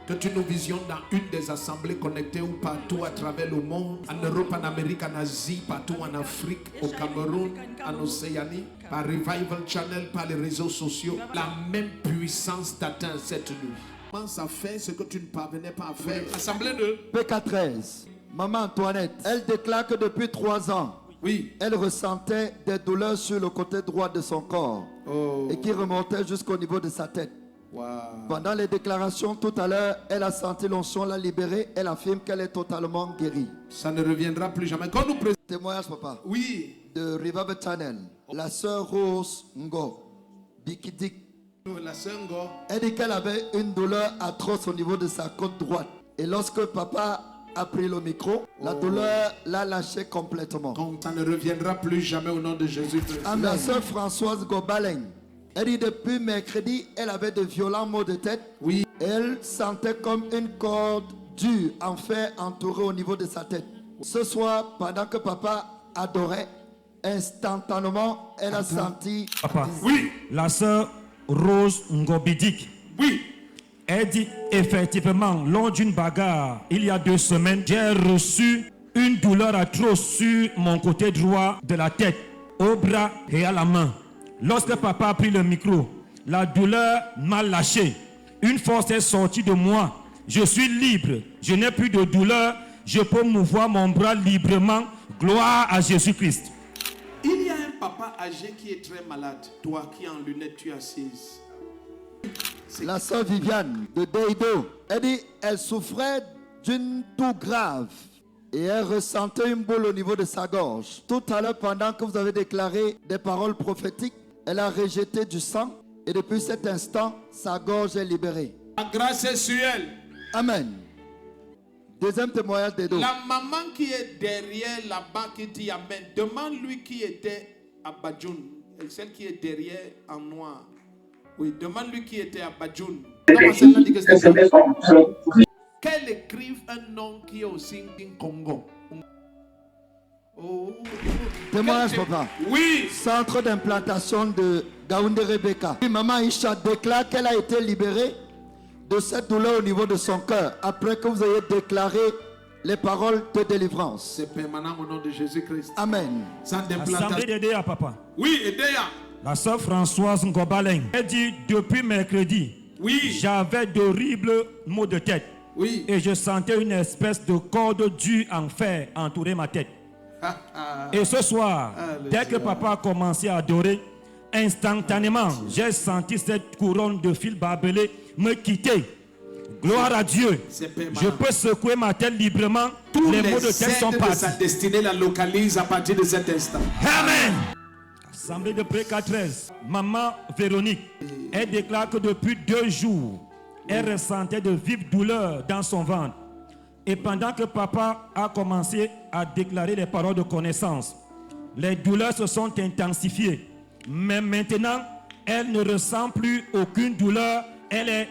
Que tu nous visionnes dans une des assemblées connectées ou partout à travers le monde, en Europe, en Amérique, en Asie, partout en Afrique, au Cameroun, en Océanie, par Revival Channel, par les réseaux sociaux. La même puissance t'atteint cette nuit. Commence à faire ce que tu ne parvenais pas à faire. Assemblée de PK13. Maman Antoinette, elle déclare que depuis 3 ans, oui, elle ressentait des douleurs sur le côté droit de son corps et qui remontaient jusqu'au niveau de sa tête. Wow. Pendant les déclarations tout à l'heure, elle a senti l'onction la libérer. Elle affirme qu'elle est totalement guérie. Ça ne reviendra plus jamais. Quand nous présentons... Témoignage, papa. Oui. De Revival Channel. La sœur Rose Ngo Bikidik. La sœur Ngo. Elle dit qu'elle avait une douleur atroce au niveau de sa côte droite. Et lorsque papa a pris le micro, la douleur l'a lâché complètement. Ça ne reviendra plus jamais au nom de Jésus. La sœur Françoise Gobaleng. Elle dit depuis mercredi, elle avait de violents maux de tête. Oui. Elle sentait comme une corde dure en fer entourée au niveau de sa tête. Ce soir, pendant que papa adorait, instantanément, elle a senti... Papa, oui. La sœur Rose Ngobidik. Oui. Elle dit effectivement, lors d'une bagarre, il y a 2 semaines, j'ai reçu une douleur atroce sur mon côté droit de la tête, au bras et à la main. Lorsque papa a pris le micro, la douleur m'a lâché. Une force est sortie de moi. Je suis libre. Je n'ai plus de douleur. Je peux mouvoir mon bras librement. Gloire à Jésus-Christ. Il y a un papa âgé qui est très malade. Toi qui en lunettes, tu es assise. La sœur Viviane de Deido, elle dit elle souffrait d'une toux grave. Et elle ressentait une boule au niveau de sa gorge. Tout à l'heure, pendant que vous avez déclaré des paroles prophétiques, elle a rejeté du sang. Et depuis cet instant, sa gorge est libérée. La grâce est sur elle. Amen. Deuxième témoignage d'Edo. La maman qui est derrière là-bas qui dit Amen. Demande-lui qui était à Badjoun. Celle qui est derrière en noir. Oui, demande-lui qui était à Badjoun. Qu'elle écrive un nom qui est aussi en Congo. Oh. Témoignage, papa. Oui. Centre d'implantation de Gaoundé Rebecca. Maman Isha déclare qu'elle a été libérée de cette douleur au niveau de son cœur après que vous ayez déclaré les paroles de délivrance. C'est permanent au nom de Jésus-Christ. Amen. Centre d'implantation. Assemblée d'Edea, papa. Oui, Edea. La sœur Françoise Ngobaleng. Elle dit depuis mercredi, oui, j'avais d'horribles maux de tête. Oui. Et je sentais une espèce de corde dure en fer entourer ma tête. Et ce soir, dès que papa a commencé à adorer, instantanément, j'ai senti cette couronne de fil barbelé me quitter. Gloire à Dieu. Je peux secouer ma tête librement. Tous les maux de tête sont partis. Sa destinée la localise à partir de cet instant. Amen. Assemblée de PK13. Maman Véronique, elle déclare que depuis 2 jours, elle ressentait de vives douleurs dans son ventre. Et pendant que papa a commencé à déclarer les paroles de connaissance, les douleurs se sont intensifiées. Mais maintenant, elle ne ressent plus aucune douleur. Elle est